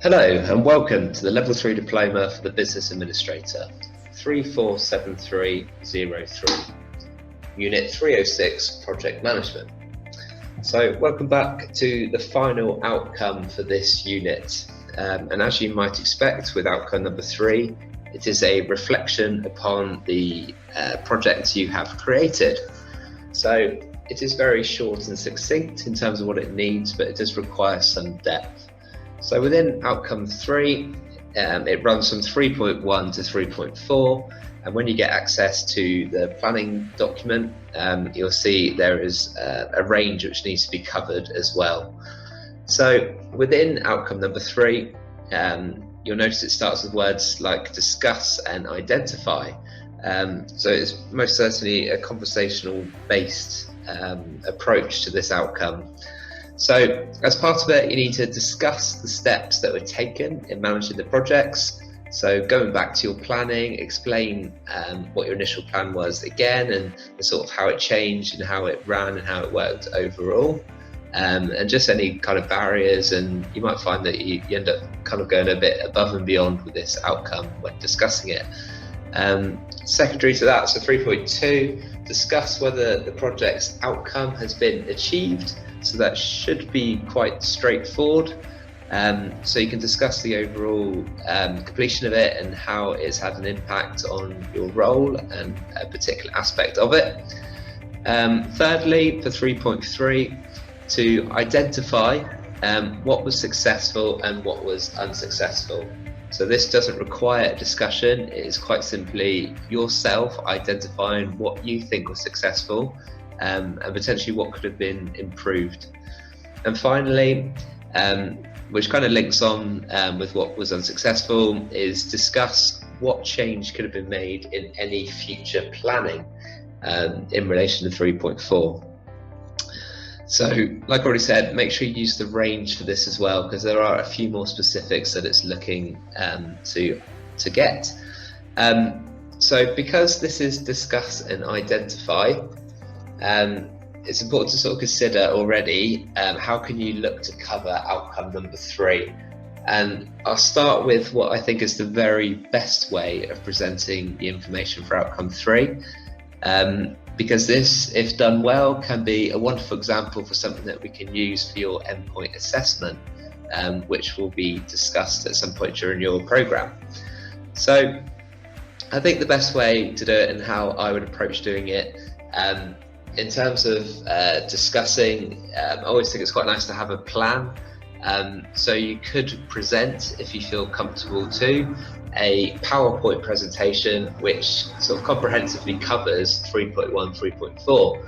Hello and welcome to the Level 3 Diploma for the Business Administrator, 347303, Unit 306, Project Management. So welcome back to the final outcome for this unit. And as you might expect with outcome number 3, it is a reflection upon the project you have created. So it is very short and succinct in terms of what it needs, but it does require some depth. So within outcome 3, it runs from 3.1 to 3.4, and when you get access to the planning document, you'll see there is a range which needs to be covered as well. So within outcome number 3, you'll notice it starts with words like discuss and identify. So it's most certainly a conversational based approach to this outcome. So as part of it, you need to discuss the steps that were taken in managing the projects. So going back to your planning, explain what your initial plan was again, and the sort of how it changed and how it ran and how it worked overall. And just any kind of barriers, and you might find that you end up kind of going a bit above and beyond with this outcome when discussing it. Secondary to that, so 3.2, discuss whether the project's outcome has been achieved. So that should be quite straightforward. So you can discuss the overall completion of it and how it's had an impact on your role and a particular aspect of it. Thirdly, for 3.3, to identify what was successful and what was unsuccessful. So this doesn't require a discussion, it is quite simply yourself identifying what you think was successful and potentially what could have been improved. And finally, which kind of links on with what was unsuccessful, is discuss what change could have been made in any future planning in relation to 3.4. So, like I already said, make sure you use the range for this as well, because there are a few more specifics that it's looking to get. So because this is discuss and identify, it's important to sort of consider already how can you look to cover outcome number 3. And I'll start with what I think is the very best way of presenting the information for outcome 3. Because this, if done well, can be a wonderful example for something that we can use for your endpoint assessment, which will be discussed at some point during your program. So I think the best way to do it and how I would approach doing it, in terms of discussing, I always think it's quite nice to have a plan. So you could present, if you feel comfortable to, a PowerPoint presentation which sort of comprehensively covers 3.1, 3.4.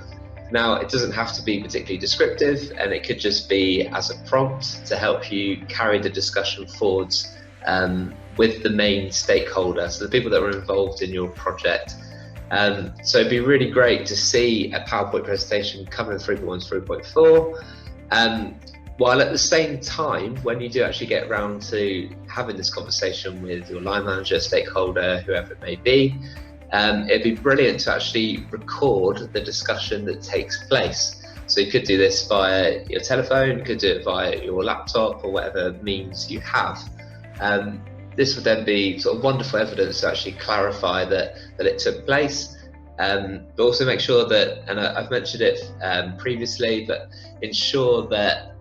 Now, it doesn't have to be particularly descriptive, and it could just be as a prompt to help you carry the discussion forwards with the main stakeholder, so the people that were involved in your project. So it'd be really great to see a PowerPoint presentation covering 3.1 to 3.4, while at the same time, when you do actually get around to having this conversation with your line manager, stakeholder, whoever it may be, it'd be brilliant to actually record the discussion that takes place. So you could do this via your telephone, you could do it via your laptop or whatever means you have. This would then be sort of wonderful evidence to actually clarify that it took place, but also make sure that, and I've mentioned it previously, but ensure that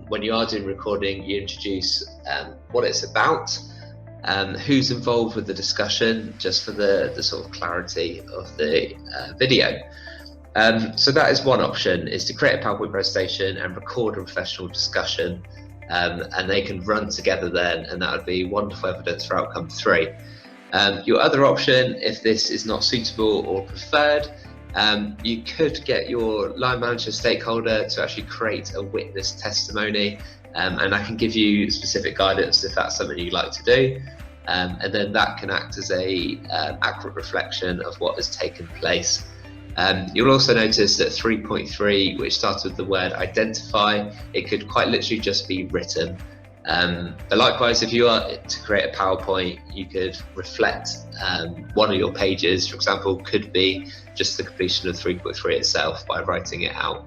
when you are doing recording, you introduce what it's about, who's involved with the discussion, just for the sort of clarity of the video. So that is one option, is to create a PowerPoint presentation and record a professional discussion, and they can run together then, and that would be wonderful evidence for outcome 3. Your other option, if this is not suitable or preferred, you could get your line manager stakeholder to actually create a witness testimony, and I can give you specific guidance if that's something you'd like to do, and then that can act as a accurate reflection of what has taken place. You'll also notice that 3.3, which starts with the word identify, it could quite literally just be written. But likewise, if you are to create a PowerPoint, you could reflect one of your pages, for example, could be just the completion of 3.3 itself by writing it out.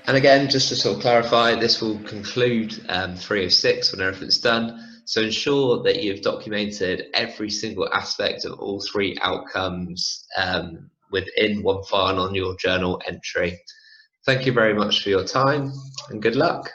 And again, just to sort of clarify, this will conclude 306 when everything's done. So ensure that you've documented every single aspect of all three outcomes within one file on your journal entry. Thank you very much for your time and good luck.